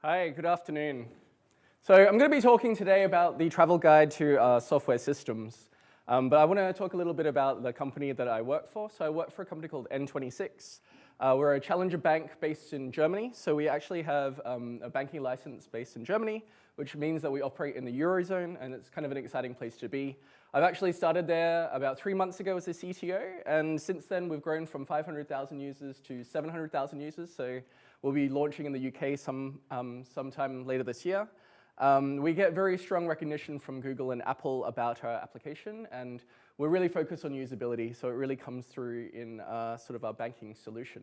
Hi, good afternoon. So I'm going to be talking today about the travel guide to software systems. But I want to talk a little bit about the company that I work for. So I work for a company called N26. We're a challenger bank based in Germany. So we actually have a banking license based in Germany, which means that we operate in the Eurozone, and it's kind of an exciting place to be. I've actually started there about 3 months ago as a CTO, and since then we've grown from 500,000 users to 700,000 users. So we'll be launching in the UK sometime later this year. We get very strong recognition from Google and Apple about our application, and we're really focused on usability, so it really comes through in sort of our banking solution.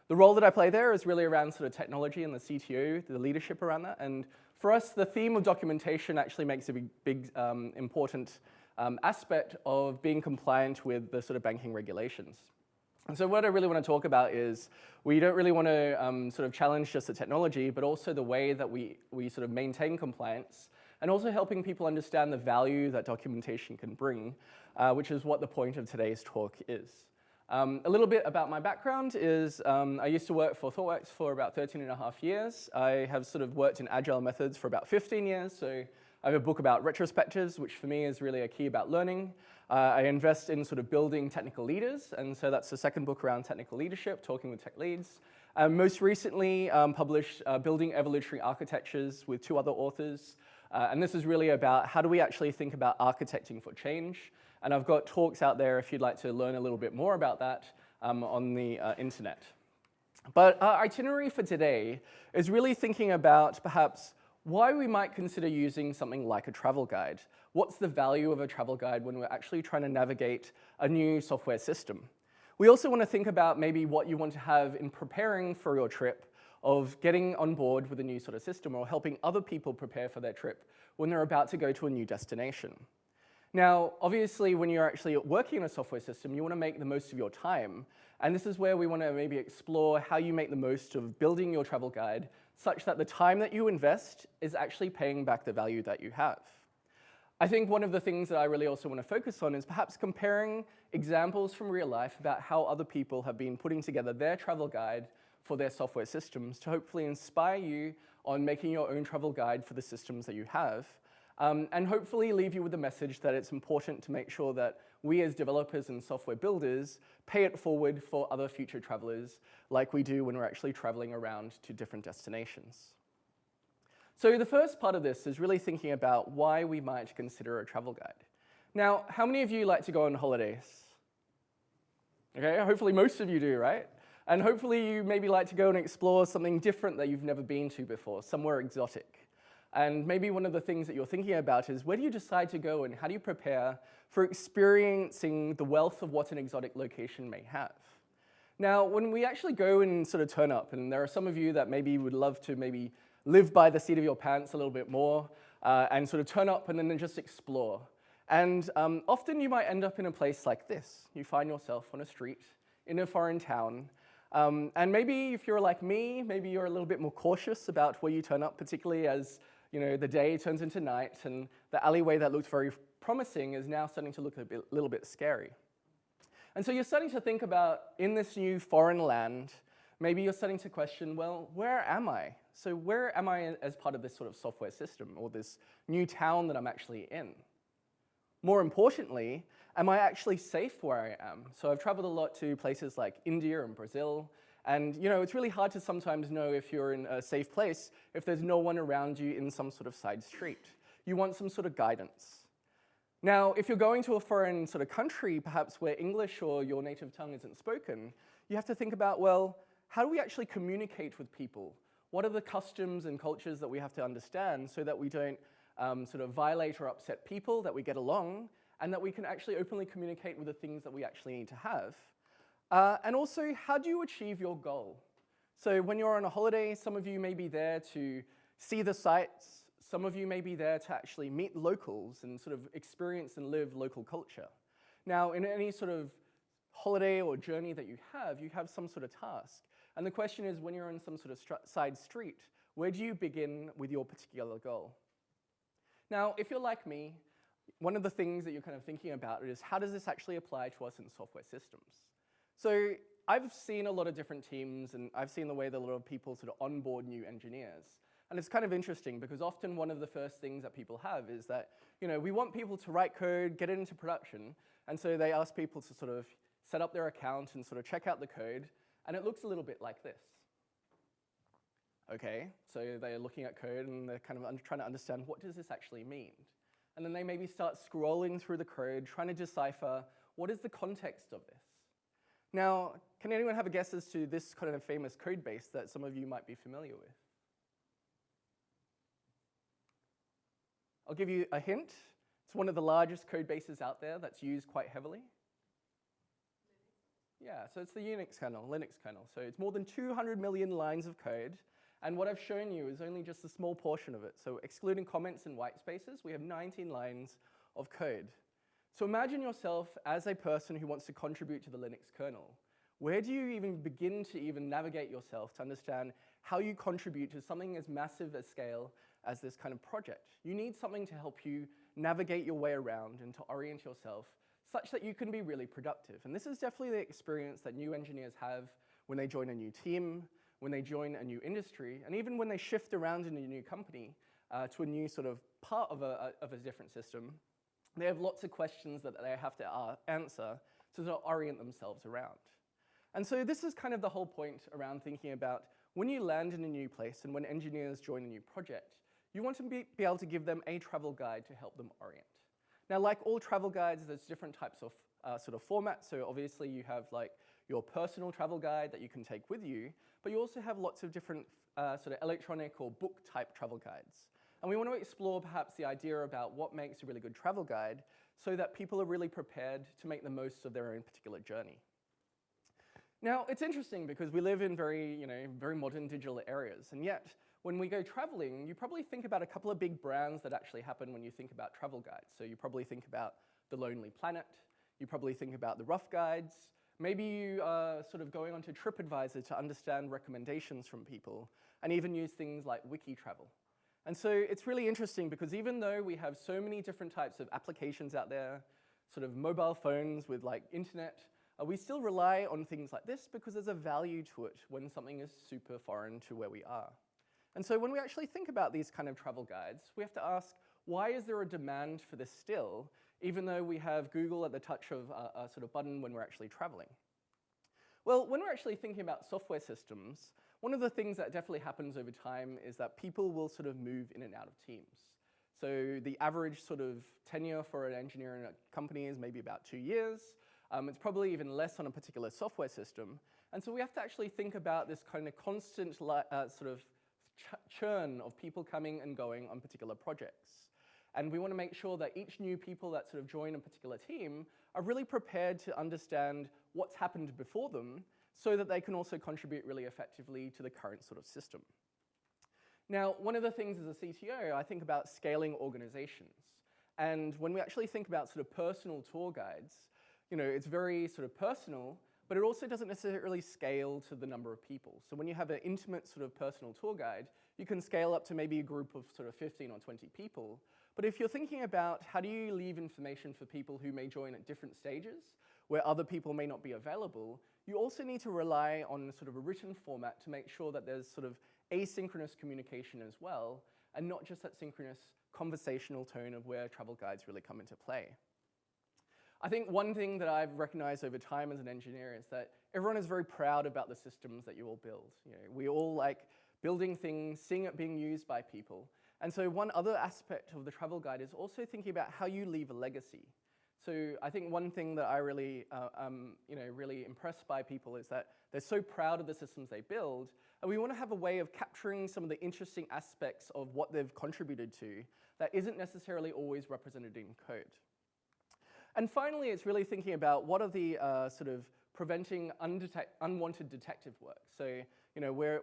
The role that I play there is really around sort of technology and the CTO, the leadership around that, and for us, the theme of documentation actually makes a big important aspect of being compliant with the sort of banking regulations. And so what I really want to talk about is we don't really want to sort of challenge just the technology, but also the way that we sort of maintain compliance, and also helping people understand the value that documentation can bring, which is what the point of today's talk is. A little bit about my background is I used to work for ThoughtWorks for about 13.5 years. I have sort of worked in agile methods for about 15 years, so I have a book about retrospectives, which for me is really a key about learning. I invest in sort of building technical leaders, and so that's the second book around technical leadership, talking with tech leads. Most recently published Building Evolutionary Architectures with 2 other authors, and this is really about how do we actually think about architecting for change. And I've got talks out there if you'd like to learn a little bit more about that on the internet. But our itinerary for today is really thinking about perhaps why we might consider using something like a travel guide. What's the value of a travel guide when we're actually trying to navigate a new software system? We also want to think about maybe what you want to have in preparing for your trip, of getting on board with a new sort of system, or helping other people prepare for their trip when they're about to go to a new destination. Now, obviously, when you're actually working in a software system, you want to make the most of your time. And this is where we want to maybe explore how you make the most of building your travel guide such that the time that you invest is actually paying back the value that you have. I think one of the things that I really also want to focus on is perhaps comparing examples from real life about how other people have been putting together their travel guide for their software systems to hopefully inspire you on making your own travel guide for the systems that you have. And hopefully leave you with the message that it's important to make sure that we as developers and software builders pay it forward for other future travelers like we do when we're actually traveling around to different destinations. So the first part of this is really thinking about why we might consider a travel guide. Now, how many of you like to go on holidays? Okay, hopefully most of you do, right? And hopefully you maybe like to go and explore something different that you've never been to before, somewhere exotic. And maybe one of the things that you're thinking about is where do you decide to go and how do you prepare for experiencing the wealth of what an exotic location may have? Now, when we actually go and sort of turn up, and there are some of you that maybe would love to maybe live by the seat of your pants a little bit more and sort of turn up and then just explore. And often you might end up in a place like this. You find yourself on a street in a foreign town. And maybe if you're like me, maybe you're a little bit more cautious about where you turn up, particularly as the day turns into night and the alleyway that looked very promising is now starting to look a little bit scary. And so you're starting to think about, in this new foreign land, maybe you're starting to question, well, where am I? So where am I as part of this sort of software system or this new town that I'm actually in? More importantly, am I actually safe where I am? So I've traveled a lot to places like India and Brazil, and it's really hard to sometimes know if you're in a safe place if there's no one around you in some sort of side street. You want some sort of guidance. Now, if you're going to a foreign sort of country, perhaps where English or your native tongue isn't spoken, you have to think about, well, how do we actually communicate with people? What are the customs and cultures that we have to understand so that we don't sort of violate or upset people, that we get along, and that we can actually openly communicate with the things that we actually need to have? And also, how do you achieve your goal? So when you're on a holiday, some of you may be there to see the sights. Some of you may be there to actually meet locals and sort of experience and live local culture. Now, in any sort of holiday or journey that you have some sort of task. And the question is, when you're on some sort of side street, where do you begin with your particular goal? Now, if you're like me, one of the things that you're kind of thinking about is how does this actually apply to us in software systems? So I've seen a lot of different teams, and I've seen the way that a lot of people sort of onboard new engineers. And it's kind of interesting because often one of the first things that people have is that, we want people to write code, get it into production, and so they ask people to sort of set up their account and sort of check out the code, and it looks a little bit like this. Okay, so they're looking at code and they're kind of trying to understand, what does this actually mean? And then they maybe start scrolling through the code, trying to decipher, what is the context of this? Now, can anyone have a guess as to this kind of famous code base that some of you might be familiar with? I'll give you a hint. It's one of the largest code bases out there that's used quite heavily. Yeah, so it's the Unix kernel, Linux kernel. So it's more than 200 million lines of code. And what I've shown you is only just a small portion of it. So excluding comments and white spaces, we have 19 lines of code. So imagine yourself as a person who wants to contribute to the Linux kernel. Where do you even begin to even navigate yourself to understand how you contribute to something as massive a scale as this kind of project? You need something to help you navigate your way around and to orient yourself such that you can be really productive. And this is definitely the experience that new engineers have when they join a new team, when they join a new industry, and even when they shift around in a new company to a new sort of part of a different system. They have lots of questions that they have to answer to sort of orient themselves around. And so this is kind of the whole point around thinking about when you land in a new place and when engineers join a new project, you want to be able to give them a travel guide to help them orient. Now, like all travel guides, there's different types of sort of formats. So obviously you have like your personal travel guide that you can take with you, but you also have lots of different sort of electronic or book type travel guides. And we want to explore perhaps the idea about what makes a really good travel guide so that people are really prepared to make the most of their own particular journey. Now, it's interesting because we live in very modern digital areas, and yet when we go traveling, you probably think about a couple of big brands that actually happen when you think about travel guides. So you probably think about The Lonely Planet, you probably think about the Rough Guides, maybe you are sort of going onto TripAdvisor to understand recommendations from people, and even use things like WikiTravel. And so it's really interesting because even though we have so many different types of applications out there, sort of mobile phones with like internet, we still rely on things like this because there's a value to it when something is super foreign to where we are. And so when we actually think about these kind of travel guides, we have to ask, why is there a demand for this still, even though we have Google at the touch of a sort of button when we're actually traveling? Well, when we're actually thinking about software systems, one of the things that definitely happens over time is that people will sort of move in and out of teams. So the average sort of tenure for an engineer in a company is maybe about 2 years. It's probably even less on a particular software system. And so we have to actually think about this kind of constant sort of churn of people coming and going on particular projects. And we want to make sure that each new people that sort of join a particular team are really prepared to understand what's happened before them so that they can also contribute really effectively to the current sort of system. Now, one of the things as a CTO, I think about scaling organizations. And when we actually think about sort of personal tour guides, it's very sort of personal, but it also doesn't necessarily scale to the number of people. So when you have an intimate sort of personal tour guide, you can scale up to maybe a group of sort of 15 or 20 people. But if you're thinking about how do you leave information for people who may join at different stages, where other people may not be available, you also need to rely on sort of a written format to make sure that there's sort of asynchronous communication as well, and not just that synchronous conversational tone of where travel guides really come into play. I think one thing that I've recognized over time as an engineer is that everyone is very proud about the systems that you all build. We all like building things, seeing it being used by people. And so one other aspect of the travel guide is also thinking about how you leave a legacy. So I think one thing that I really, really impressed by people is that they're so proud of the systems they build, and we want to have a way of capturing some of the interesting aspects of what they've contributed to that isn't necessarily always represented in code. And finally, it's really thinking about what are the sort of preventing unwanted detective work. So,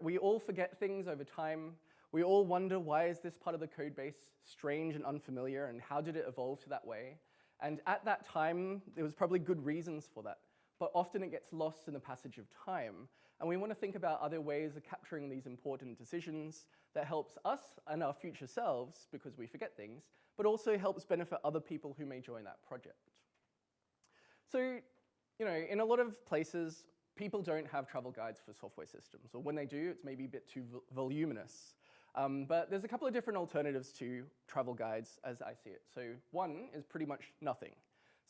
we all forget things over time. We all wonder, why is this part of the code base strange and unfamiliar, and how did it evolve to that way? And at that time, there was probably good reasons for that. But often it gets lost in the passage of time. And we want to think about other ways of capturing these important decisions that helps us and our future selves, because we forget things, but also helps benefit other people who may join that project. So, in a lot of places, people don't have travel guides for software systems, or when they do, it's maybe a bit too voluminous. But there's a couple of different alternatives to travel guides as I see it. So one is pretty much nothing.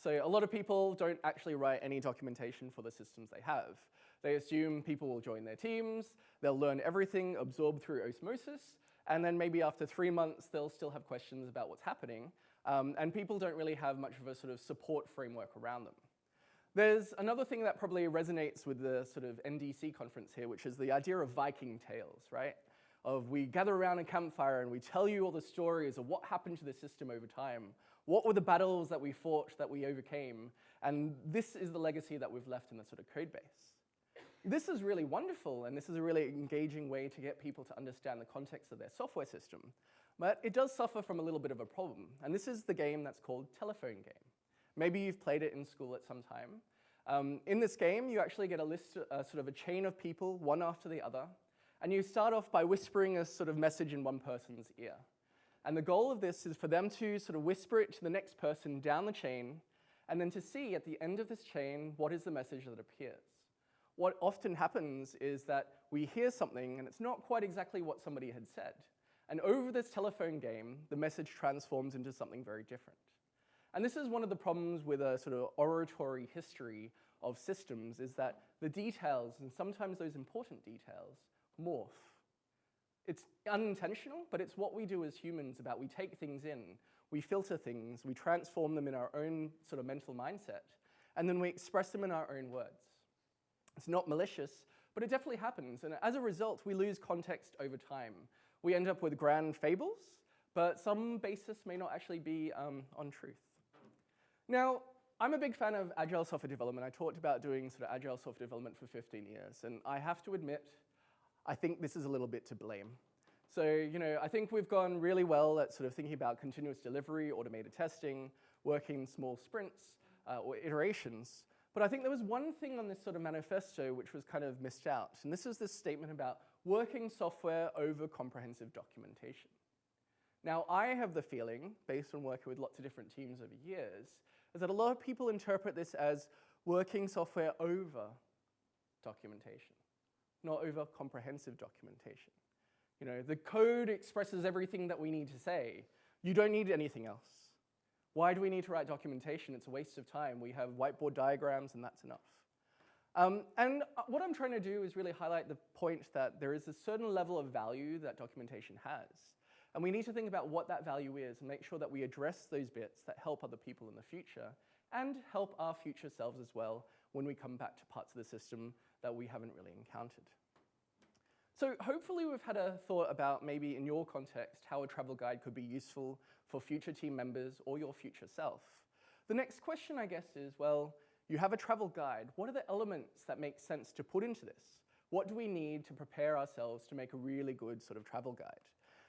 So a lot of people don't actually write any documentation for the systems they have. They assume people will join their teams, they'll learn everything, absorb through osmosis, and then maybe after 3 months, they'll still have questions about what's happening, and people don't really have much of a sort of support framework around them. There's another thing that probably resonates with the sort of NDC conference here, which is the idea of Viking tales, right? Of we gather around a campfire and we tell you all the stories of what happened to the system over time. What were the battles that we fought, that we overcame? And this is the legacy that we've left in the sort of code base. This is really wonderful, and this is a really engaging way to get people to understand the context of their software system. But it does suffer from a little bit of a problem, and this is the game that's called telephone game. Maybe you've played it in school at some time. In this game, you actually get a list, sort of a chain of people, one after the other, and you start off by whispering a sort of message in one person's ear. And the goal of this is for them to sort of whisper it to the next person down the chain, and then to see at the end of this chain, what is the message that appears. What often happens is that we hear something, and it's not quite exactly what somebody had said. And over this telephone game, the message transforms into something very different. And this is one of the problems with a sort of oratory history of systems, is that the details, and sometimes those important details, morph. It's unintentional, but it's what we do as humans about we take things in, we filter things, we transform them in our own sort of mental mindset, and then we express them in our own words. It's not malicious, but it definitely happens, and as a result, we lose context over time. We end up with grand fables, but some basis may not actually be on truth. Now, I'm a big fan of agile software development. I talked about doing sort of agile software development for 15 years, and I have to admit, I think this is a little bit to blame. So, I think we've gone really well at sort of thinking about continuous delivery, automated testing, working small sprints or iterations. But I think there was one thing on this sort of manifesto which was kind of missed out, and this is this statement about working software over comprehensive documentation. Now, I have the feeling, based on working with lots of different teams over years, is that a lot of people interpret this as working software over documentation, not over comprehensive documentation. The code expresses everything that we need to say. You don't need anything else. Why do we need to write documentation? It's a waste of time. We have whiteboard diagrams, and that's enough. And what I'm trying to do is really highlight the point that there is a certain level of value that documentation has. And we need to think about what that value is and make sure that we address those bits that help other people in the future and help our future selves as well when we come back to parts of the system that we haven't really encountered. So hopefully we've had a thought about maybe in your context how a travel guide could be useful for future team members or your future self. The next question, I guess, is, well, you have a travel guide. What are the elements that make sense to put into this? What do we need to prepare ourselves to make a really good sort of travel guide?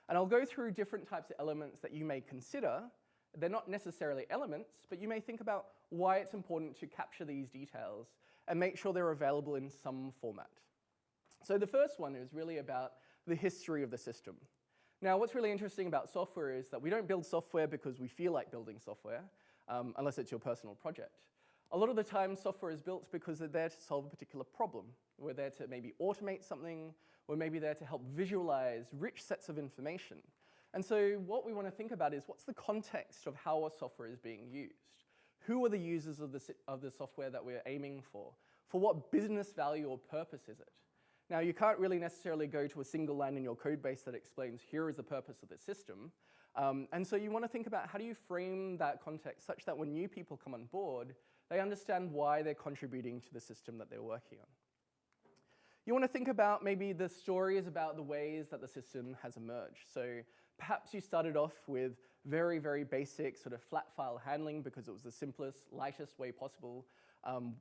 And I'll go through different types of elements that you may consider. They're not necessarily elements, but you may think about why it's important to capture these details and make sure they're available in some format. So the first one is really about the history of the system. Now, what's really interesting about software is that we don't build software because we feel like building software, unless it's your personal project. A lot of the time, software is built because they're there to solve a particular problem. We're there to maybe automate something. We're maybe there to help visualize rich sets of information. And so what we want to think about is what's the context of how our software is being used? Who are the users of the software that we're aiming for? For what business value or purpose is it? Now, you can't really necessarily go to a single line in your code base that explains here is the purpose of the system. And so you want to think about how do you frame that context such that when new people come on board, they understand why they're contributing to the system that they're working on. You want to think about maybe the stories about the ways that the system has emerged. So perhaps you started off with very, very basic sort of flat file handling because it was the simplest, lightest way possible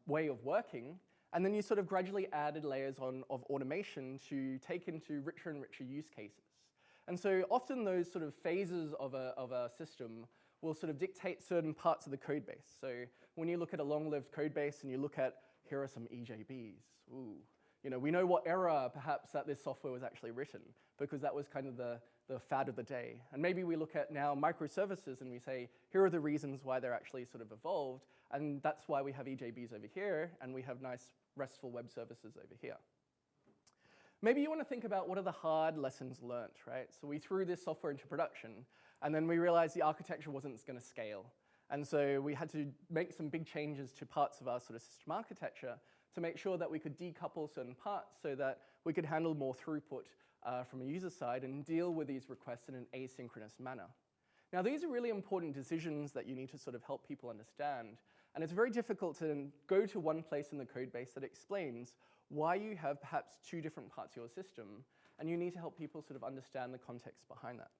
way of working. And then you sort of gradually added layers of automation to take into richer and richer use cases. And so often those sort of phases of a system will sort of dictate certain parts of the code base. So when you look at a long-lived code base and you look at, here are some EJBs, ooh. We know what era perhaps that this software was actually written because that was kind of the fad of the day. And maybe we look at now microservices and we say, here are the reasons why they're actually sort of evolved, and that's why we have EJBs over here, and we have nice RESTful web services over here. Maybe you want to think about what are the hard lessons learned, right? So we threw this software into production, and then we realized the architecture wasn't going to scale. And so we had to make some big changes to parts of our sort of system architecture to make sure that we could decouple certain parts so that we could handle more throughput from a user side and deal with these requests in an asynchronous manner. Now, these are really important decisions that you need to sort of help people understand. And it's very difficult to go to one place in the code base that explains why you have perhaps two different parts of your system, and you need to help people sort of understand the context behind that.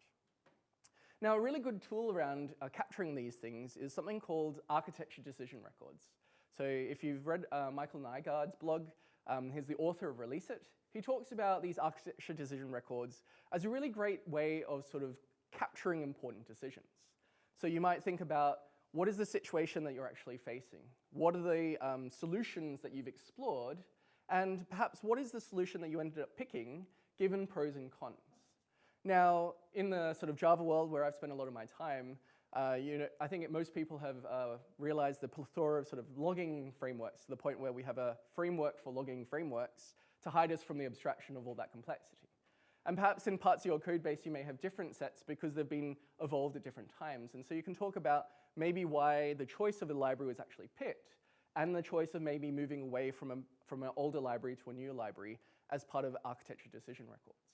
Now, a really good tool around capturing these things is something called architecture decision records. So if you've read Michael Nygaard's blog, he's the author of Release It. He talks about these architecture decision records as a really great way of sort of capturing important decisions. So you might think about, what is the situation that you're actually facing? What are the solutions that you've explored? And perhaps what is the solution that you ended up picking, given pros and cons? Now, in the sort of Java world where I've spent a lot of my time, I think most people have realized the plethora of sort of logging frameworks to the point where we have a framework for logging frameworks to hide us from the abstraction of all that complexity. And perhaps in parts of your code base, you may have different sets because they've been evolved at different times. And so you can talk about maybe why the choice of a library was actually picked, and the choice of maybe moving away from an older library to a new library as part of architecture decision records.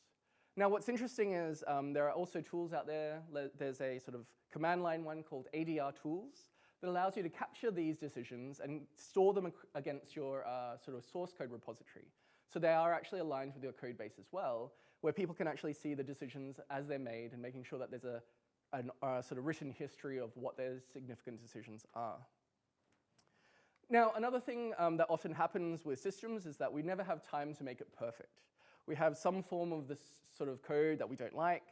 Now, what's interesting is there are also tools out there. There's a sort of command line one called ADR tools that allows you to capture these decisions and store them against your sort of source code repository. So they are actually aligned with your code base as well, where people can actually see the decisions as they're made and making sure that there's a sort of written history of what their significant decisions are. Now, another thing that often happens with systems is that we never have time to make it perfect. We have some form of this sort of code that we don't like.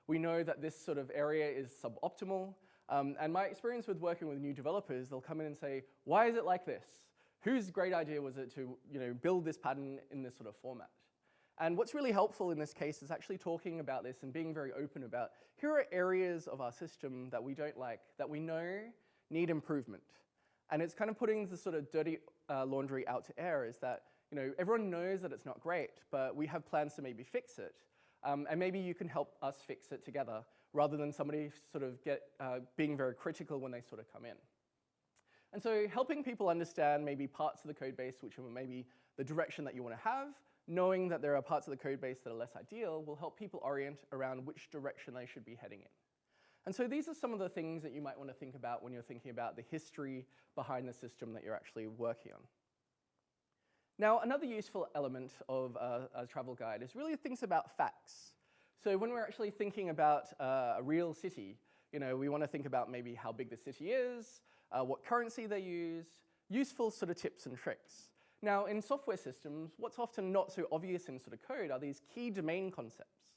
We know that this sort of area is suboptimal. And my experience with working with new developers, they'll come in and say, why is it like this? Whose great idea was it to build this pattern in this sort of format? And what's really helpful in this case is actually talking about this and being very open about, here are areas of our system that we don't like, that we know need improvement. And it's kind of putting the sort of dirty laundry out to air, is that everyone knows that it's not great, but we have plans to maybe fix it. And maybe you can help us fix it together, rather than somebody sort of being very critical when they sort of come in. And so helping people understand maybe parts of the code base which are maybe the direction that you want to have, knowing that there are parts of the code base that are less ideal, will help people orient around which direction they should be heading in. And so these are some of the things that you might want to think about when you're thinking about the history behind the system that you're actually working on. Now, another useful element of a travel guide is really things about facts. So when we're actually thinking about a real city, we want to think about maybe how big the city is, what currency they use, useful sort of tips and tricks. Now, in software systems, what's often not so obvious in sort of code are these key domain concepts.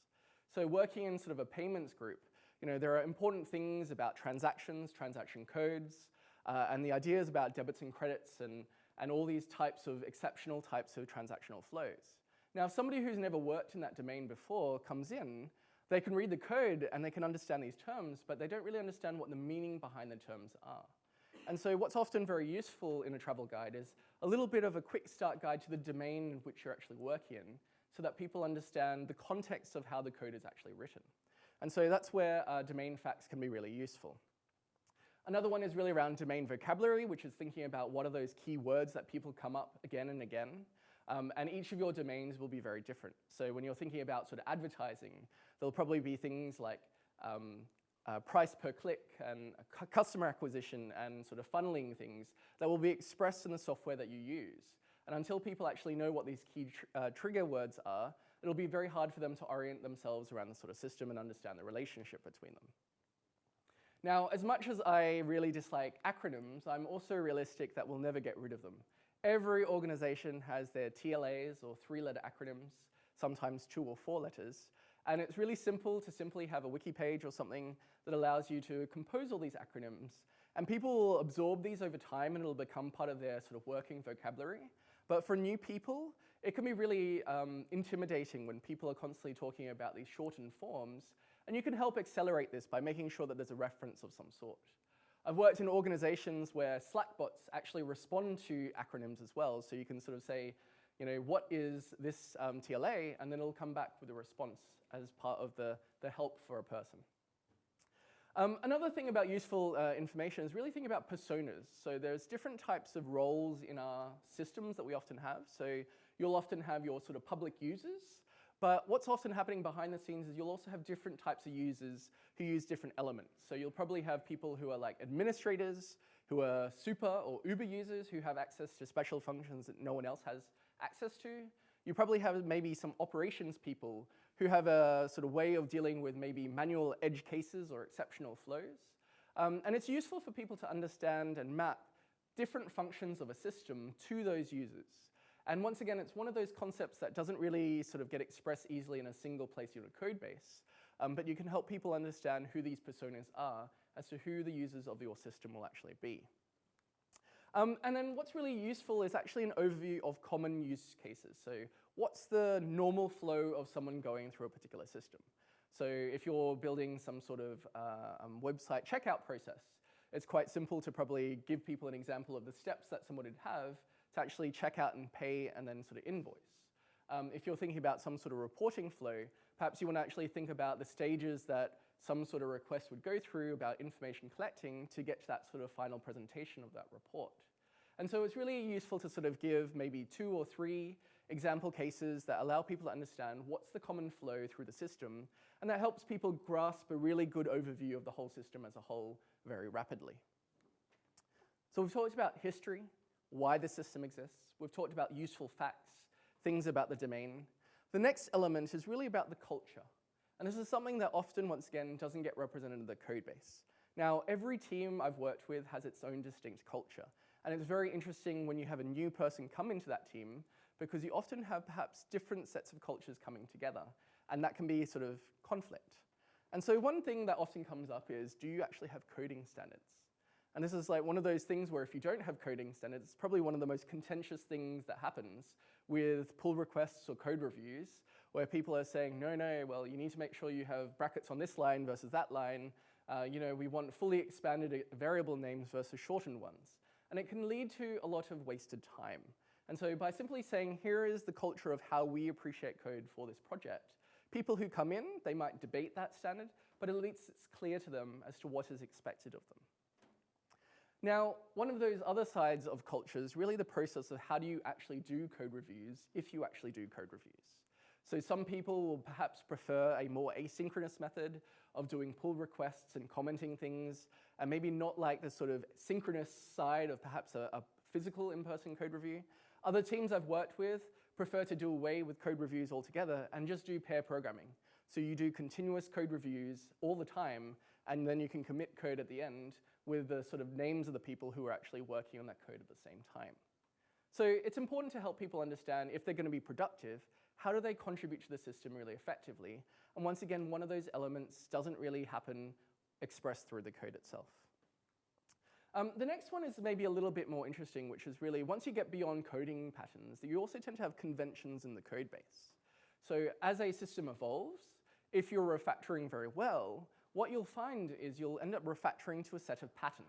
So working in sort of a payments group, there are important things about transactions, transaction codes, and the ideas about debits and credits and all these types of exceptional types of transactional flows. Now, if somebody who's never worked in that domain before comes in, they can read the code and they can understand these terms, but they don't really understand what the meaning behind the terms are. And so what's often very useful in a travel guide is a little bit of a quick start guide to the domain in which you're actually working in, so that people understand the context of how the code is actually written. And so that's where domain facts can be really useful. Another one is really around domain vocabulary, which is thinking about what are those key words that people come up again and again. And each of your domains will be very different. So when you're thinking about sort of advertising, there'll probably be things like price per click and customer acquisition and sort of funneling things that will be expressed in the software that you use. And until people actually know what these key trigger words are, it'll be very hard for them to orient themselves around the sort of system and understand the relationship between them. Now, as much as I really dislike acronyms, I'm also realistic that we'll never get rid of them. Every organization has their TLAs, or three-letter acronyms, sometimes 2 or 4 letters. And it's really simple to simply have a wiki page or something that allows you to compose all these acronyms. And people will absorb these over time and it'll become part of their sort of working vocabulary. But for new people, it can be really intimidating when people are constantly talking about these shortened forms. And you can help accelerate this by making sure that there's a reference of some sort. I've worked in organizations where Slack bots actually respond to acronyms as well. So you can sort of say, what is this TLA, and then it'll come back with a response as part of the help for a person. Another thing about useful information is really think about personas. So there's different types of roles in our systems that we often have. So you'll often have your sort of public users, but what's often happening behind the scenes is you'll also have different types of users who use different elements. So you'll probably have people who are like administrators, who are super or uber users who have access to special functions that no one else has access to. You probably have maybe some operations people who have a sort of way of dealing with maybe manual edge cases or exceptional flows. And it's useful for people to understand and map different functions of a system to those users. And once again, it's one of those concepts that doesn't really sort of get expressed easily in a single place in a code base, but you can help people understand who these personas are as to who the users of your system will actually be. And then what's really useful is actually an overview of common use cases. So what's the normal flow of someone going through a particular system? So if you're building some sort of website checkout process, it's quite simple to probably give people an example of the steps that someone would have to actually check out and pay and then sort of invoice. If you're thinking about some sort of reporting flow, perhaps you want to actually think about the stages that some sort of request would go through about information collecting to get to that sort of final presentation of that report. And so it's really useful to sort of give maybe 2 or 3 example cases that allow people to understand what's the common flow through the system, and that helps people grasp a really good overview of the whole system as a whole very rapidly. So we've talked about history, why the system exists. We've talked about useful facts, things about the domain. The next element is really about the culture. And this is something that often, once again, doesn't get represented in the code base. Now, every team I've worked with has its own distinct culture. And it's very interesting when you have a new person come into that team, because you often have perhaps different sets of cultures coming together. And that can be sort of conflict. And so one thing that often comes up is, do you actually have coding standards? And this is like one of those things where if you don't have coding standards, it's probably one of the most contentious things that happens with pull requests or code reviews, where people are saying, no, well, you need to make sure you have brackets on this line versus that line. We want fully expanded variable names versus shortened ones. And it can lead to a lot of wasted time. And so by simply saying, here is the culture of how we appreciate code for this project, people who come in, they might debate that standard, but at least it's clear to them as to what is expected of them. Now, one of those other sides of culture is really the process of how do you actually do code reviews if you actually do code reviews. So some people will perhaps prefer a more asynchronous method of doing pull requests and commenting things, and maybe not like the sort of synchronous side of perhaps a physical in-person code review. Other teams I've worked with prefer to do away with code reviews altogether and just do pair programming. So you do continuous code reviews all the time, and then you can commit code at the end with the sort of names of the people who are actually working on that code at the same time. So it's important to help people understand if they're going to be productive, how do they contribute to the system really effectively? And once again, one of those elements doesn't really happen expressed through the code itself. The next one is maybe a little bit more interesting, which is really once you get beyond coding patterns, you also tend to have conventions in the code base. So as a system evolves, if you're refactoring very well, what you'll find is you'll end up refactoring to a set of patterns.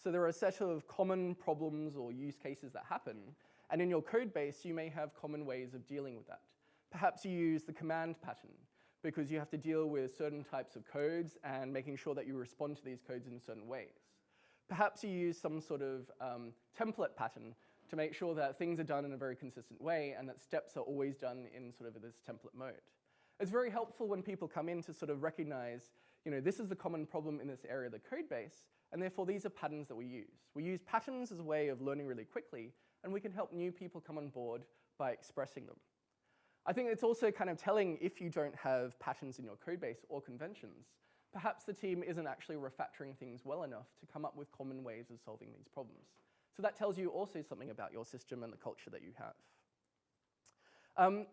So there are a set of common problems or use cases that happen, and in your code base, you may have common ways of dealing with that. Perhaps you use the command pattern, because you have to deal with certain types of codes and making sure that you respond to these codes in certain ways. Perhaps you use some sort of template pattern to make sure that things are done in a very consistent way and that steps are always done in sort of this template mode. It's very helpful when people come in to sort of recognize, this is the common problem in this area of the code base, and therefore these are patterns that we use. We use patterns as a way of learning really quickly, and we can help new people come on board by expressing them. I think it's also kind of telling if you don't have patterns in your code base or conventions, perhaps the team isn't actually refactoring things well enough to come up with common ways of solving these problems. So that tells you also something about your system and the culture that you have.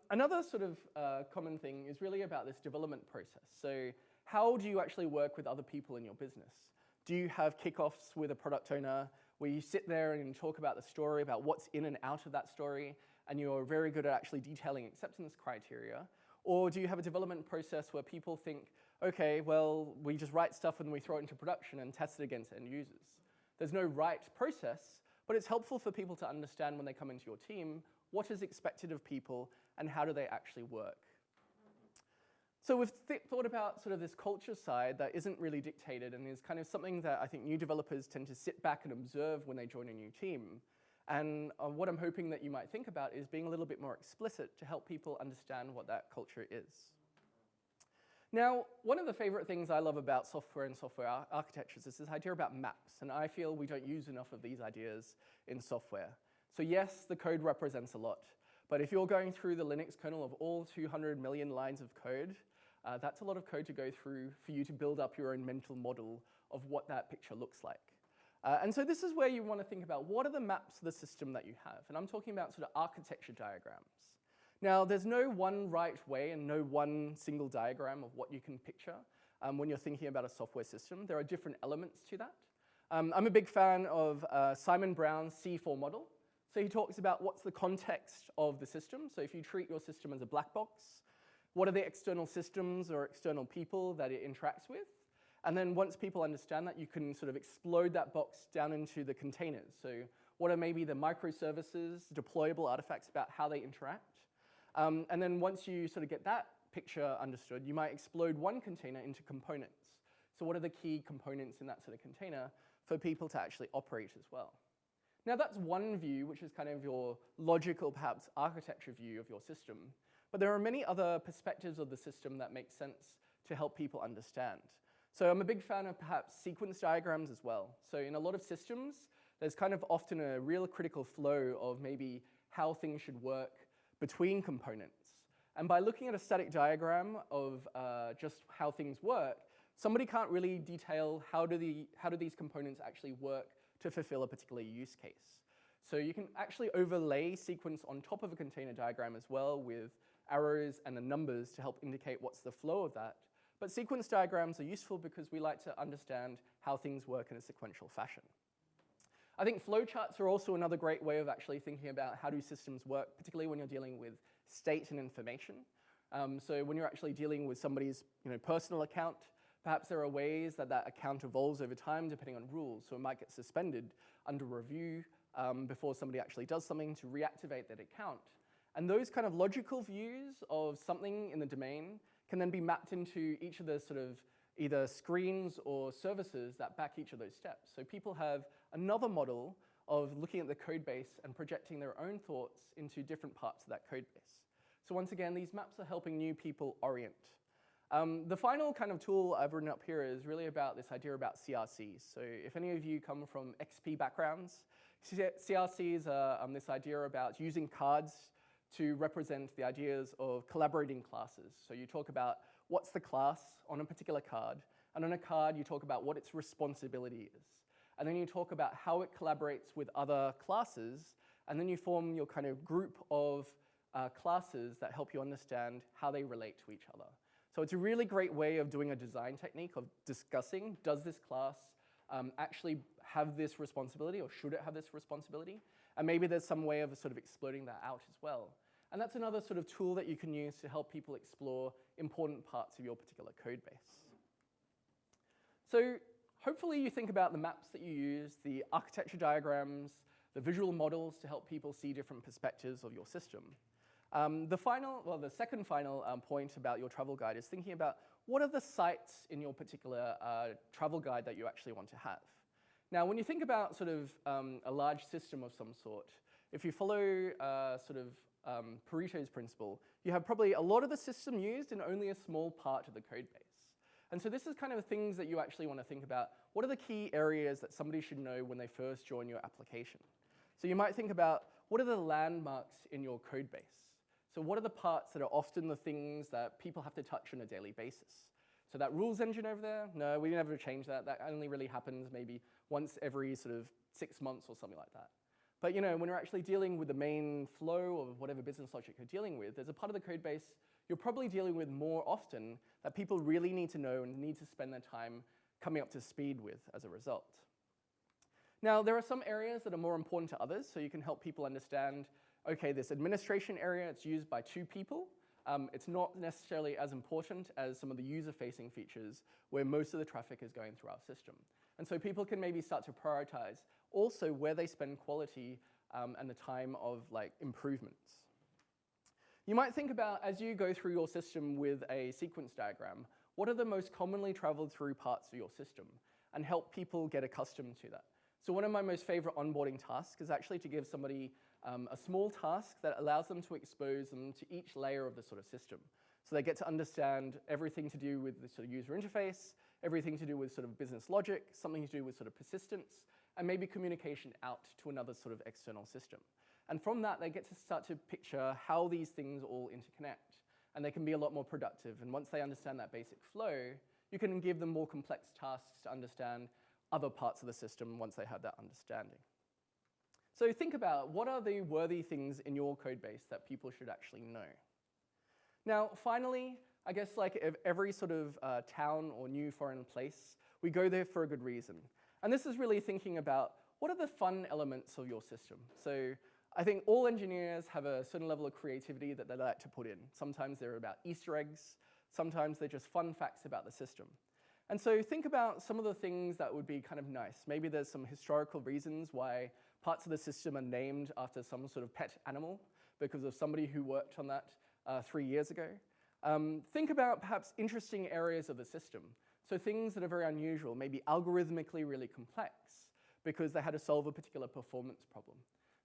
Another sort of common thing is really about this development process. So how do you actually work with other people in your business? Do you have kickoffs with a product owner where you sit there and talk about the story, about what's in and out of that story, and you're very good at actually detailing acceptance criteria? Or do you have a development process where people think, okay, well, we just write stuff and we throw it into production and test it against end users? There's no right process, but it's helpful for people to understand when they come into your team what is expected of people, and how do they actually work. So we've thought about sort of this culture side that isn't really dictated and is kind of something that I think new developers tend to sit back and observe when they join a new team. And what I'm hoping that you might think about is being a little bit more explicit to help people understand what that culture is. Now, one of the favorite things I love about software and software architectures is this idea about maps, and I feel we don't use enough of these ideas in software. So yes, the code represents a lot, but if you're going through the Linux kernel of all 200 million lines of code, that's a lot of code to go through for you to build up your own mental model of what that picture looks like. And so this is where you want to think about what are the maps of the system that you have. And I'm talking about sort of architecture diagrams. Now, there's no one right way and no one single diagram of what you can picture when you're thinking about a software system. There are different elements to that. I'm a big fan of Simon Brown's C4 model. So he talks about what's the context of the system. So if you treat your system as a black box, what are the external systems or external people that it interacts with? And then once people understand that, you can sort of explode that box down into the containers. So what are maybe the microservices, deployable artifacts about how they interact? And then once you sort of get that picture understood, you might explode one container into components. So what are the key components in that sort of container for people to actually operate as well? Now that's one view, which is kind of your logical, perhaps, architecture view of your system. But there are many other perspectives of the system that make sense to help people understand. So I'm a big fan of perhaps sequence diagrams as well. So in a lot of systems, there's kind of often a real critical flow of maybe how things should work between components. And by looking at a static diagram of just how things work, somebody can't really detail how do these components actually work to fulfill a particular use case. So you can actually overlay sequence on top of a container diagram as well with arrows and the numbers to help indicate what's the flow of that. But sequence diagrams are useful because we like to understand how things work in a sequential fashion. I think flowcharts are also another great way of actually thinking about how do systems work, particularly when you're dealing with state and information. So when you're actually dealing with somebody's personal account, perhaps there are ways that that account evolves over time depending on rules. So it might get suspended under review before somebody actually does something to reactivate that account. And those kind of logical views of something in the domain can then be mapped into each of the sort of either screens or services that back each of those steps. So people have another model of looking at the code base and projecting their own thoughts into different parts of that code base. So once again, these maps are helping new people orient. The final kind of tool I've written up here is really about this idea about CRCs. So if any of you come from XP backgrounds, CRCs are this idea about using cards to represent the ideas of collaborating classes. So you talk about what's the class on a particular card, and on a card you talk about what its responsibility is. And then you talk about how it collaborates with other classes, and then you form your kind of group of classes that help you understand how they relate to each other. So it's a really great way of doing a design technique of discussing, does this class actually have this responsibility, or should it have this responsibility? And maybe there's some way of sort of exploding that out as well. And that's another sort of tool that you can use to help people explore important parts of your particular code base. So hopefully you think about the maps that you use, the architecture diagrams, the visual models to help people see different perspectives of your system. The second final point about your travel guide is thinking about what are the sites in your particular travel guide that you actually want to have. Now, when you think about sort of a large system of some sort, if you follow Pareto's principle, you have probably a lot of the system used in only a small part of the code base. And so this is kind of things that you actually want to think about. What are the key areas that somebody should know when they first join your application? So you might think about what are the landmarks in your code base? So what are the parts that are often the things that people have to touch on a daily basis? So that rules engine over there, no, we never change that. That only really happens maybe once every sort of 6 months or something like that. But when you're actually dealing with the main flow of whatever business logic you're dealing with, there's a part of the code base you're probably dealing with more often that people really need to know and need to spend their time coming up to speed with as a result. Now, there are some areas that are more important to others, so you can help people understand, okay, this administration area, it's used by 2 people. It's not necessarily as important as some of the user-facing features where most of the traffic is going through our system. And so people can maybe start to prioritize also where they spend quality and the time of improvements. You might think about, as you go through your system with a sequence diagram, what are the most commonly traveled through parts of your system, and help people get accustomed to that. So one of my most favorite onboarding tasks is actually to give somebody a small task that allows them to expose them to each layer of the sort of system. So they get to understand everything to do with the sort of user interface, everything to do with sort of business logic, something to do with sort of persistence, and maybe communication out to another sort of external system. And from that, they get to start to picture how these things all interconnect, and they can be a lot more productive. And once they understand that basic flow, you can give them more complex tasks to understand other parts of the system once they have that understanding. So think about, what are the worthy things in your code base that people should actually know? Now, finally, I guess like every sort of town or new foreign place, we go there for a good reason. And this is really thinking about, what are the fun elements of your system? So I think all engineers have a certain level of creativity that they like to put in. Sometimes they're about Easter eggs, sometimes they're just fun facts about the system. And so think about some of the things that would be kind of nice. Maybe there's some historical reasons why parts of the system are named after some sort of pet animal because of somebody who worked on that 3 years ago. Think about perhaps interesting areas of the system. So things that are very unusual, maybe algorithmically really complex because they had to solve a particular performance problem.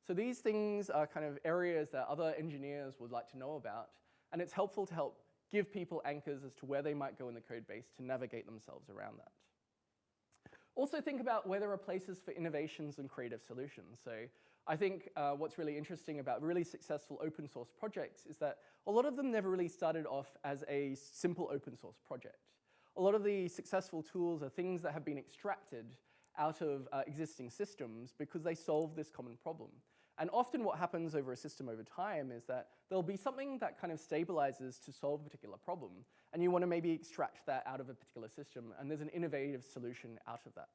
So these things are kind of areas that other engineers would like to know about, and it's helpful to help give people anchors as to where they might go in the code base to navigate themselves around that. Also think about where there are places for innovations and creative solutions. So I think what's really interesting about really successful open source projects is that a lot of them never really started off as a simple open source project. A lot of the successful tools are things that have been extracted out of existing systems because they solve this common problem. And often what happens over a system over time is that there'll be something that kind of stabilizes to solve a particular problem, and you want to maybe extract that out of a particular system, and there's an innovative solution out of that.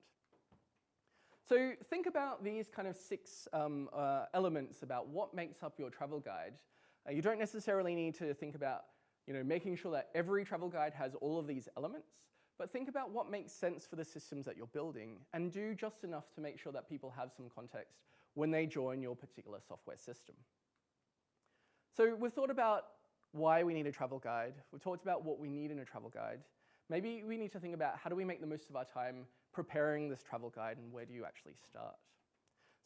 So think about these kind of 6 elements about what makes up your travel guide. You don't necessarily need to think about making sure that every travel guide has all of these elements, but think about what makes sense for the systems that you're building, and do just enough to make sure that people have some context when they join your particular software system. So we've thought about why we need a travel guide. We've talked about what we need in a travel guide. Maybe we need to think about, how do we make the most of our time preparing this travel guide, and where do you actually start?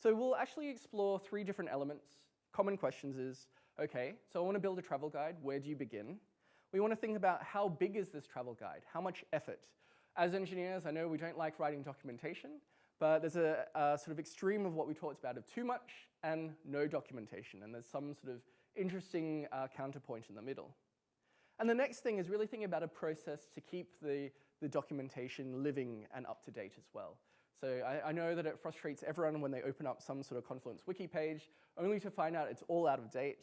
So we'll actually explore 3 different elements. Common questions is, okay, so I want to build a travel guide. Where do you begin? We want to think about, how big is this travel guide? How much effort? As engineers, I know we don't like writing documentation, but there's a sort of extreme of what we talked about of too much and no documentation, and there's some sort of interesting counterpoint in the middle. And the next thing is really thinking about a process to keep the documentation living and up to date as well. So I know that it frustrates everyone when they open up some sort of Confluence wiki page, only to find out it's all out of date,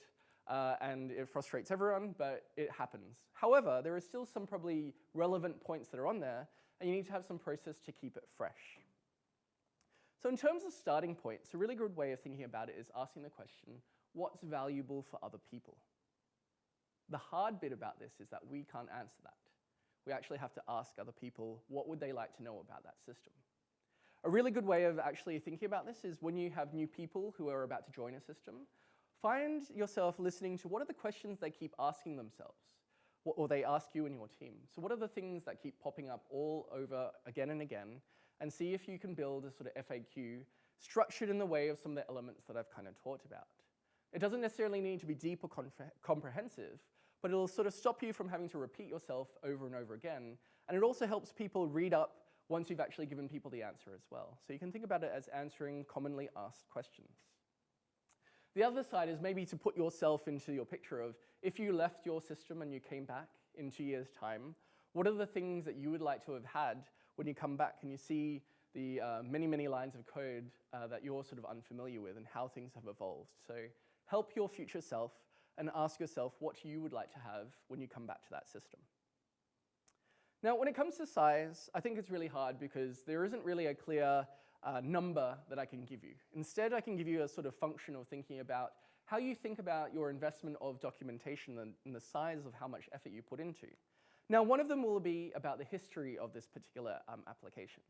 and it frustrates everyone, but it happens. However, there are still some probably relevant points that are on there, and you need to have some process to keep it fresh. So in terms of starting points, a really good way of thinking about it is asking the question, what's valuable for other people? The hard bit about this is that we can't answer that. We actually have to ask other people, what would they like to know about that system? A really good way of actually thinking about this is when you have new people who are about to join a system, find yourself listening to what are the questions they keep asking themselves, or they ask you and your team. So what are the things that keep popping up all over again and again, and see if you can build a sort of FAQ structured in the way of some of the elements that I've kind of talked about. It doesn't necessarily need to be deep or comprehensive, but it'll sort of stop you from having to repeat yourself over and over again, and it also helps people read up once you've actually given people the answer as well. So you can think about it as answering commonly asked questions. The other side is maybe to put yourself into your picture of, if you left your system and you came back in 2 years' time, what are the things that you would like to have had when you come back and you see the many, many lines of code that you're sort of unfamiliar with and how things have evolved? So help your future self and ask yourself what you would like to have when you come back to that system. Now, when it comes to size, I think it's really hard because there isn't really a clear number that I can give you. Instead, I can give you a sort of function of thinking about how you think about your investment of documentation and the size of how much effort you put into. Now, one of them will be about the history of this particular application.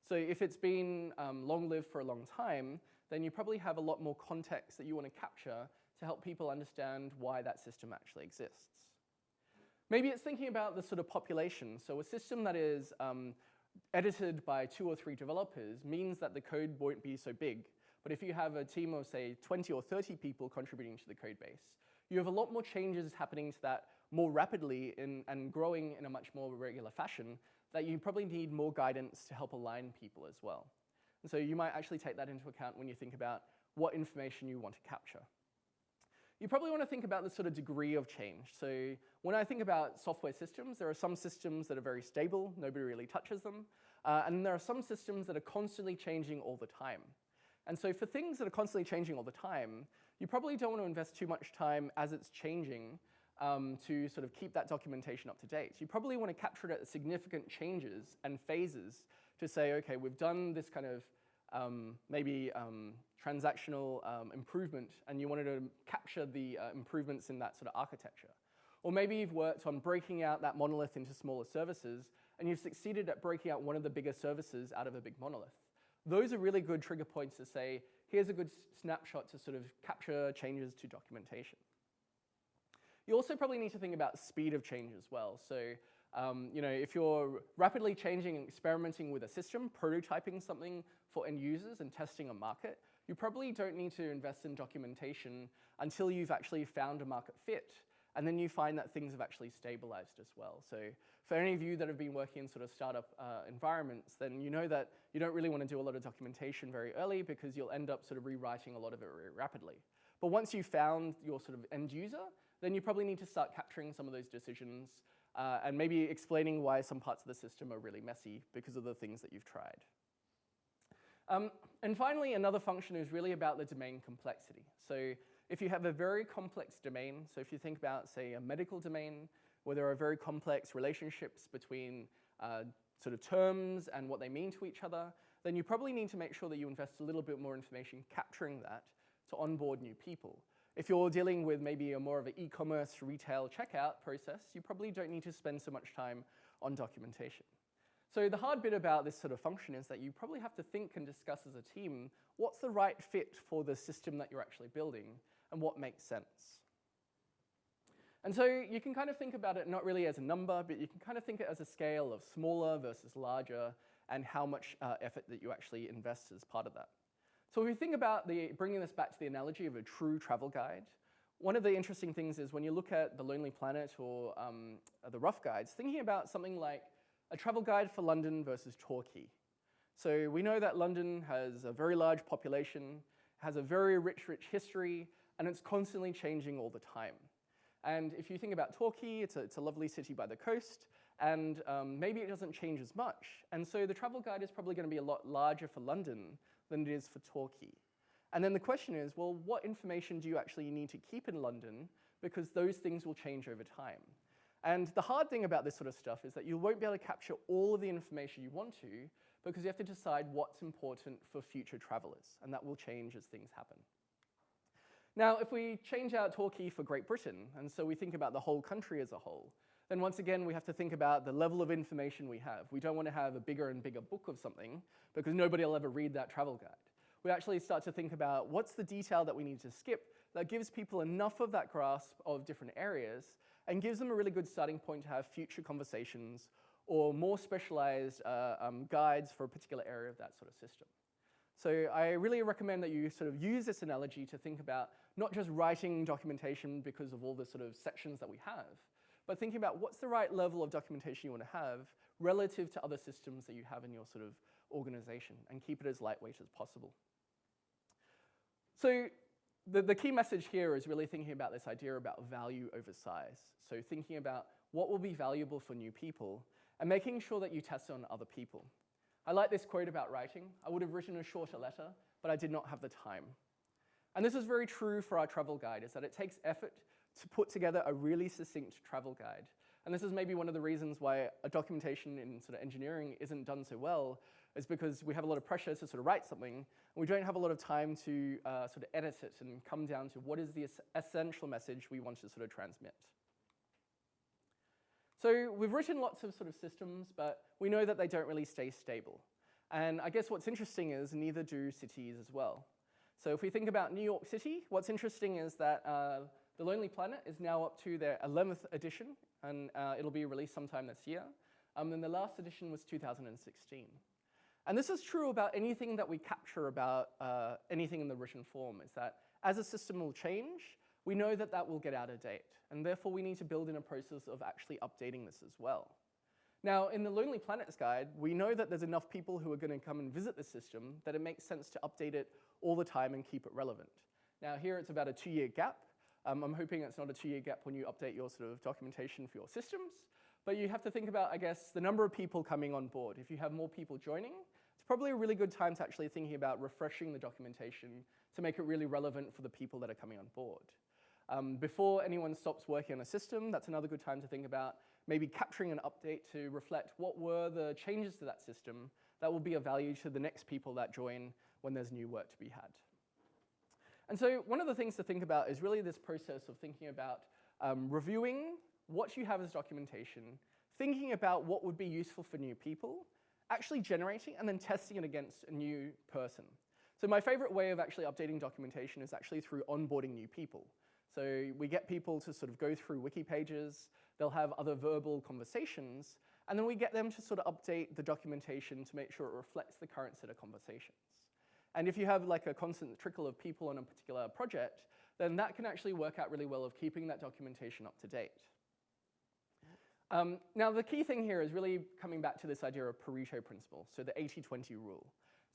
So if it's been long-lived for a long time, then you probably have a lot more context that you want to capture to help people understand why that system actually exists. Maybe it's thinking about the sort of population. So a system that is edited by 2 or 3 developers means that the code won't be so big. But if you have a team of, say, 20 or 30 people contributing to the code base, you have a lot more changes happening to that more rapidly and growing in a much more regular fashion that you probably need more guidance to help align people as well. And so you might actually take that into account when you think about what information you want to capture. You probably want to think about the sort of degree of change. So when I think about software systems, there are some systems that are very stable, nobody really touches them, and there are some systems that are constantly changing all the time. And so for things that are constantly changing all the time, you probably don't want to invest too much time as it's changing to sort of keep that documentation up to date. You probably want to capture it at significant changes and phases to say, okay, we've done this kind of maybe transactional improvement, and you wanted to capture the improvements in that sort of architecture. Or maybe you've worked on breaking out that monolith into smaller services, and you've succeeded at breaking out one of the bigger services out of a big monolith. Those are really good trigger points to say, here's a good snapshot to sort of capture changes to documentation. You also probably need to think about speed of change as well. So if you're rapidly changing and experimenting with a system, prototyping something for end users and testing a market, you probably don't need to invest in documentation until you've actually found a market fit. And then you find that things have actually stabilized as well. So for any of you that have been working in sort of startup environments, then you know that you don't really want to do a lot of documentation very early because you'll end up sort of rewriting a lot of it very rapidly. But once you've found your sort of end user, then you probably need to start capturing some of those decisions and maybe explaining why some parts of the system are really messy because of the things that you've tried. And finally, another function is really about the domain complexity. So if you have a very complex domain, so if you think about, say, a medical domain, where there are very complex relationships between sort of terms and what they mean to each other, then you probably need to make sure that you invest a little bit more information capturing that to onboard new people. If you're dealing with maybe a more of an e-commerce retail checkout process, you probably don't need to spend so much time on documentation. So the hard bit about this sort of function is that you probably have to think and discuss as a team what's the right fit for the system that you're actually building and what makes sense. And so you can kind of think about it not really as a number, but you can kind of think it as a scale of smaller versus larger and how much effort that you actually invest as part of that. So if we think about bringing this back to the analogy of a true travel guide, one of the interesting things is when you look at the Lonely Planet or the Rough Guides, thinking about something like a travel guide for London versus Torquay. So we know that London has a very large population, has a very rich history, and it's constantly changing all the time. And if you think about Torquay, it's a lovely city by the coast, and maybe it doesn't change as much. And so the travel guide is probably going to be a lot larger for London than it is for Torquay. And then the question is, well, what information do you actually need to keep in London? Because those things will change over time. And the hard thing about this sort of stuff is that you won't be able to capture all of the information you want to because you have to decide what's important for future travelers, and that will change as things happen. Now, if we change out Torquay for Great Britain, and so we think about the whole country as a whole, then once again, we have to think about the level of information we have. We don't want to have a bigger and bigger book of something because nobody will ever read that travel guide. We actually start to think about what's the detail that we need to skip that gives people enough of that grasp of different areas and gives them a really good starting point to have future conversations or more specialized guides for a particular area of that sort of system. So I really recommend that you sort of use this analogy to think about not just writing documentation because of all the sort of sections that we have, but thinking about what's the right level of documentation you want to have relative to other systems that you have in your sort of organization and keep it as lightweight as possible. So the key message here is really thinking about this idea about value over size. So thinking about what will be valuable for new people and making sure that you test on other people. I like this quote about writing. I would have written a shorter letter, but I did not have the time. And this is very true for our travel guide, is that it takes effort to put together a really succinct travel guide. And this is maybe one of the reasons why a documentation in sort of engineering isn't done so well, is because we have a lot of pressure to sort of write something, and we don't have a lot of time to sort of edit it and come down to what is the essential message we want to sort of transmit. So we've written lots of sort of systems, but we know that they don't really stay stable. And I guess what's interesting is neither do cities as well. So if we think about New York City, what's interesting is that The Lonely Planet is now up to their 11th edition, and it'll be released sometime this year. And the last edition was 2016. And this is true about anything that we capture about anything in the written form, is that as a system will change, we know that that will get out of date. And therefore, we need to build in a process of actually updating this as well. Now, in the Lonely Planets guide, we know that there's enough people who are going to come and visit the system that it makes sense to update it all the time and keep it relevant. Now, here it's about a 2-year gap. I'm hoping it's not a 2-year gap when you update your sort of documentation for your systems, but you have to think about, I guess, the number of people coming on board. If you have more people joining, it's probably a really good time to actually thinking about refreshing the documentation to make it really relevant for the people that are coming on board. Before anyone stops working on a system, that's another good time to think about maybe capturing an update to reflect what were the changes to that system that will be of value to the next people that join when there's new work to be had. And so one of the things to think about is really this process of thinking about reviewing what you have as documentation, thinking about what would be useful for new people, actually generating and then testing it against a new person. So my favorite way of actually updating documentation is actually through onboarding new people. So we get people to sort of go through wiki pages, they'll have other verbal conversations, and then we get them to sort of update the documentation to make sure it reflects the current set of conversations. And if you have like a constant trickle of people on a particular project, then that can actually work out really well of keeping that documentation up to date. Now the key thing here is really coming back to this idea of Pareto principle, so the 80-20 rule.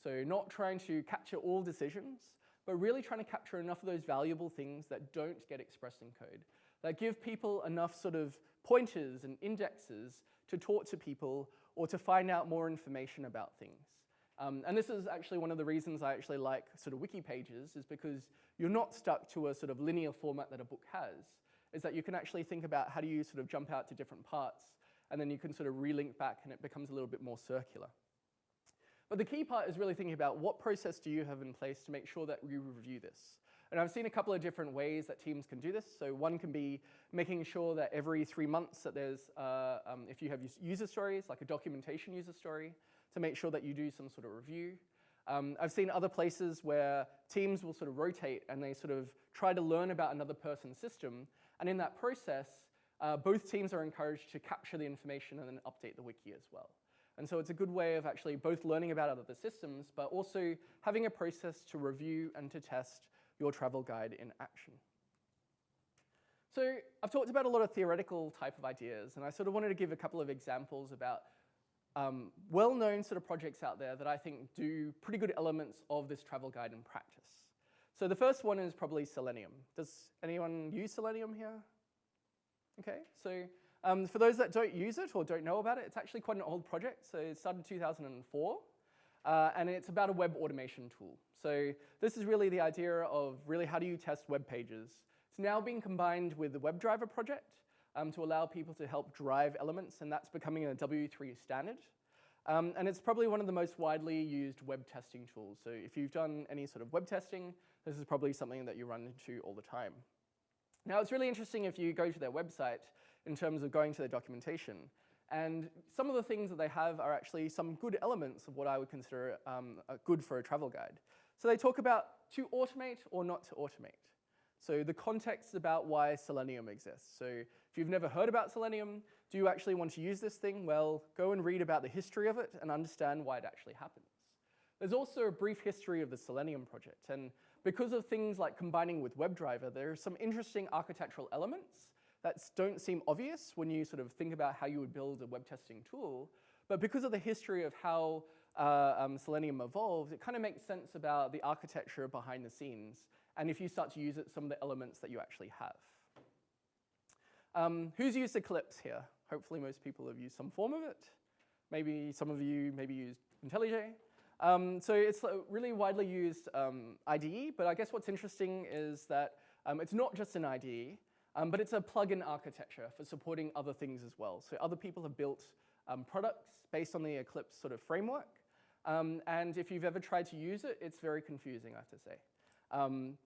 So not trying to capture all decisions, but really trying to capture enough of those valuable things that don't get expressed in code, that give people enough sort of pointers and indexes to talk to people or to find out more information about things. And this is actually one of the reasons I actually like sort of wiki pages, is because you're not stuck to a sort of linear format that a book has, is that you can actually think about how do you sort of jump out to different parts, and then you can sort of relink back and it becomes a little bit more circular. But the key part is really thinking about what process do you have in place to make sure that you review this. And I've seen a couple of different ways that teams can do this. So one can be making sure that every 3 months that there's, if you have user stories, like a documentation user story, to make sure that you do some sort of review. I've seen other places where teams will sort of rotate and they sort of try to learn about another person's system. And in that process, both teams are encouraged to capture the information and then update the wiki as well. And so it's a good way of actually both learning about other systems, but also having a process to review and to test your travel guide in action. So I've talked about a lot of theoretical type of ideas, and I sort of wanted to give a couple of examples about well-known sort of projects out there that I think do pretty good elements of this travel guide in practice. So the first one is probably Selenium. Does anyone use Selenium here? Okay, so for those that don't use it or don't know about it, it's actually quite an old project. So it started in 2004, and it's about a web automation tool. So this is really the idea of really how do you test web pages. It's now being combined with the WebDriver project to allow people to help drive elements, and that's becoming a W3 standard. And it's probably one of the most widely used web testing tools. So if you've done any sort of web testing, this is probably something that you run into all the time. Now, it's really interesting if you go to their website in terms of going to their documentation. And some of the things that they have are actually some good elements of what I would consider good for a travel guide. So they talk about to automate or not to automate. So the context about why Selenium exists. So if you've never heard about Selenium, do you actually want to use this thing? Well, go and read about the history of it and understand why it actually happens. There's also a brief history of the Selenium project. And because of things like combining with WebDriver, there are some interesting architectural elements that don't seem obvious when you sort of think about how you would build a web testing tool. But because of the history of how Selenium evolved, it kind of makes sense about the architecture behind the scenes. And if you start to use it, some of the elements that you actually have. Who's used Eclipse here? Hopefully most people have used some form of it. Maybe some of you maybe used IntelliJ. So it's a really widely used IDE, but I guess what's interesting is that it's not just an IDE, but it's a plugin architecture for supporting other things as well. So other people have built products based on the Eclipse sort of framework. And if you've ever tried to use it, it's very confusing, I have to say.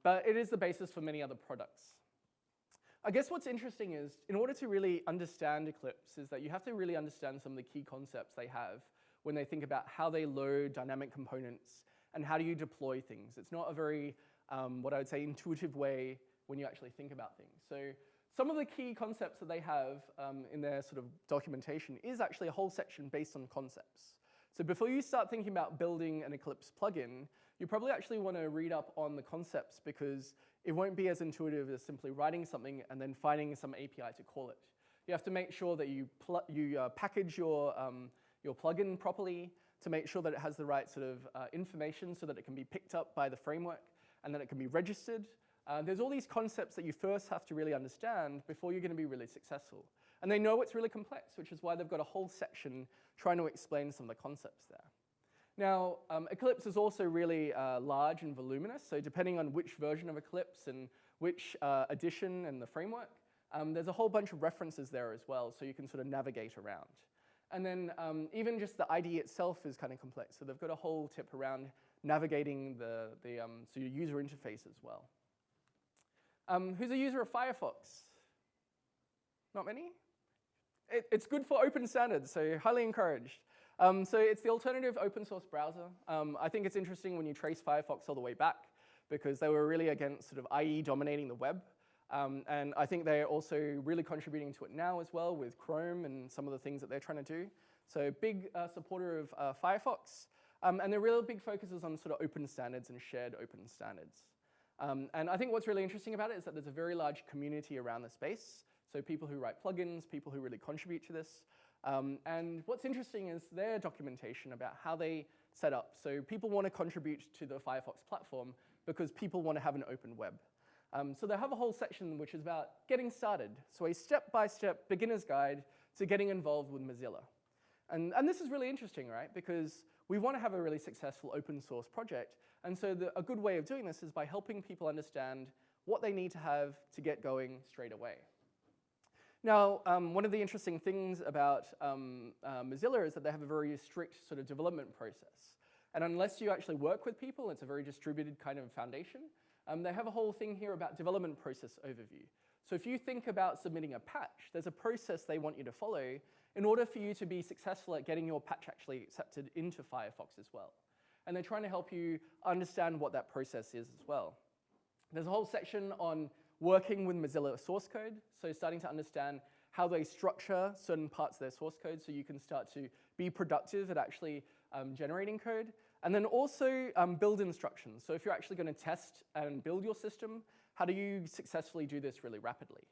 But it is the basis for many other products. I guess what's interesting is, in order to really understand Eclipse, is that you have to really understand some of the key concepts they have when they think about how they load dynamic components and how do you deploy things. It's not a very, what I would say, intuitive way when you actually think about things. So some of the key concepts that they have in their sort of documentation is actually a whole section based on concepts. So before you start thinking about building an Eclipse plugin, you probably actually want to read up on the concepts because it won't be as intuitive as simply writing something and then finding some API to call it. You have to make sure that you package your plugin properly to make sure that it has the right sort of information so that it can be picked up by the framework and that it can be registered. There's all these concepts that you first have to really understand before you're going to be really successful. And they know it's really complex, which is why they've got a whole section trying to explain some of the concepts there. Now, Eclipse is also really large and voluminous, so depending on which version of Eclipse and which edition and the framework, there's a whole bunch of references there as well, so you can sort of navigate around. And then even just the IDE itself is kind of complex, so they've got a whole tip around navigating so your user interface as well. Who's a user of Firefox? Not many? It's good for open standards, so highly encouraged. So it's the alternative open source browser. I think it's interesting when you trace Firefox all the way back because they were really against sort of IE dominating the web. And I think they're also really contributing to it now as well with Chrome and some of the things that they're trying to do. So big supporter of Firefox. And their real big focus is on sort of open standards and shared open standards. And I think what's really interesting about it is that there's a very large community around the space. So people who write plugins, people who really contribute to this. And what's interesting is their documentation about how they set up. So people want to contribute to the Firefox platform because people want to have an open web. So they have a whole section which is about getting started. So a step-by-step beginner's guide to getting involved with Mozilla. And this is really interesting, right? Because we want to have a really successful open source project. And so a good way of doing this is by helping people understand what they need to have to get going straight away. Now, one of the interesting things about Mozilla is that they have a very strict sort of development process. And unless you actually work with people, it's a very distributed kind of foundation. They have a whole thing here about development process overview. So if you think about submitting a patch, there's a process they want you to follow in order for you to be successful at getting your patch actually accepted into Firefox as well. And they're trying to help you understand what that process is as well. There's a whole section on working with Mozilla source code, so starting to understand how they structure certain parts of their source code so you can start to be productive at actually generating code. And then also build instructions. So if you're actually going to test and build your system, how do you successfully do this really rapidly?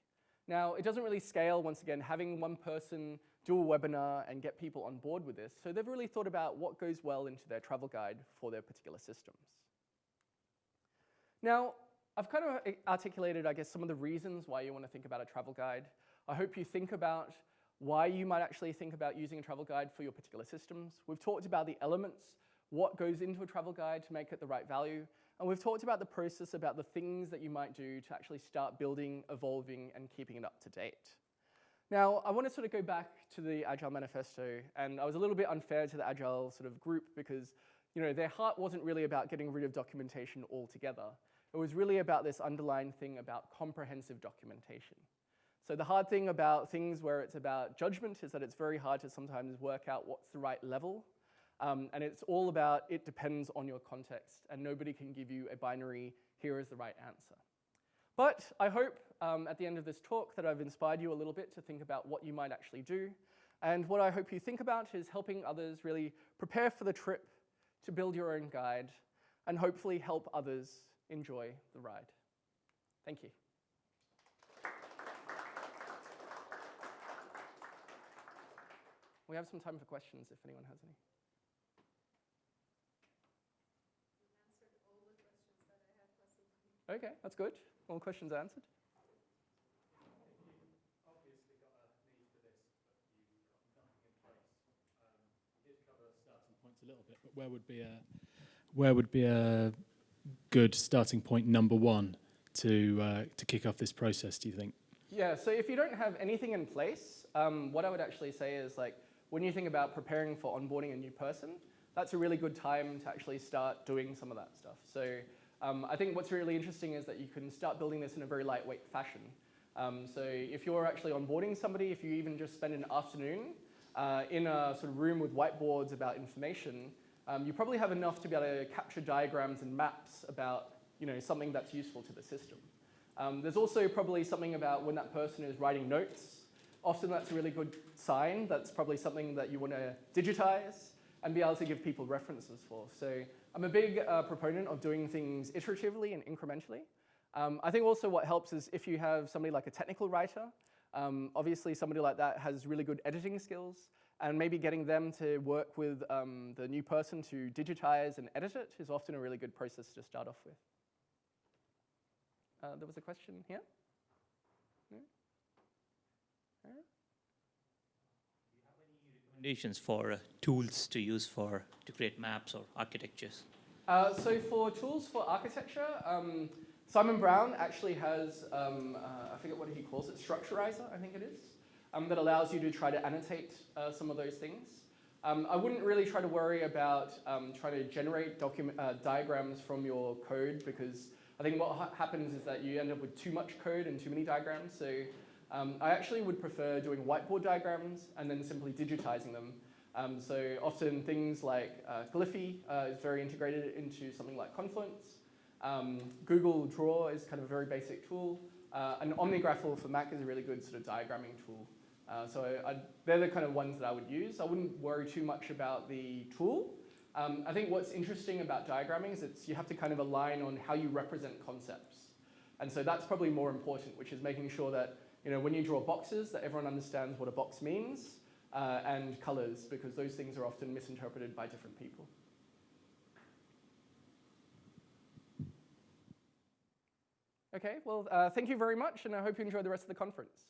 Now, it doesn't really scale, once again, having one person do a webinar and get people on board with this. So they've really thought about what goes well into their travel guide for their particular systems. Now, I've kind of articulated, I guess, some of the reasons why you want to think about a travel guide. I hope you think about why you might actually think about using a travel guide for your particular systems. We've talked about the elements, what goes into a travel guide to make it the right value. And we've talked about the process, about the things that you might do to actually start building, evolving, and keeping it up to date. Now, I want to sort of go back to the Agile Manifesto, and I was a little bit unfair to the Agile sort of group because their heart wasn't really about getting rid of documentation altogether. It was really about this underlying thing about comprehensive documentation. So the hard thing about things where it's about judgment is that it's very hard to sometimes work out what's the right level. And it's all about it depends on your context, and nobody can give you a binary, here is the right answer. But I hope at the end of this talk that I've inspired you a little bit to think about what you might actually do. And what I hope you think about is helping others really prepare for the trip to build your own guide and hopefully help others enjoy the ride. Thank you. We have some time for questions if anyone has any. You answered all the questions that I had possibly. Okay, that's good. All questions answered. You've obviously got a need for this, but you've got nothing in place. You did cover starting points a little bit, but where would be a good starting point number one to kick off this process, do you think? Yeah, so if you don't have anything in place, what I would actually say is when you think about preparing for onboarding a new person, that's a really good time to actually start doing some of that stuff. So I think what's really interesting is that you can start building this in a very lightweight fashion. So if you're actually onboarding somebody, if you even just spend an afternoon in a sort of room with whiteboards about information, you probably have enough to be able to capture diagrams and maps about something that's useful to the system. There's also probably something about when that person is writing notes. Often that's a really good sign. That's probably something that you want to digitize and be able to give people references for. So I'm a big proponent of doing things iteratively and incrementally. I think also what helps is if you have somebody like a technical writer, obviously somebody like that has really good editing skills, and maybe getting them to work with the new person to digitize and edit it is often a really good process to start off with. There was a question here? No? All right. Do you have any recommendations for tools to use to create maps or architectures? So for tools for architecture, Simon Brown actually has, I forget what he calls it, Structurizer, I think it is, that allows you to try to annotate some of those things. I wouldn't really try to worry about trying to generate diagrams from your code, because I think what happens is that you end up with too much code and too many diagrams. So I actually would prefer doing whiteboard diagrams and then simply digitizing them. So often things like Glyphy is very integrated into something like Confluence. Google Draw is kind of a very basic tool. And OmniGraffle for Mac is a really good sort of diagramming tool. They're the kind of ones that I would use. I wouldn't worry too much about the tool. I think what's interesting about diagramming is you have to kind of align on how you represent concepts. And so that's probably more important, which is making sure that when you draw boxes, that everyone understands what a box means, and colors, because those things are often misinterpreted by different people. Okay, well, thank you very much, and I hope you enjoy the rest of the conference.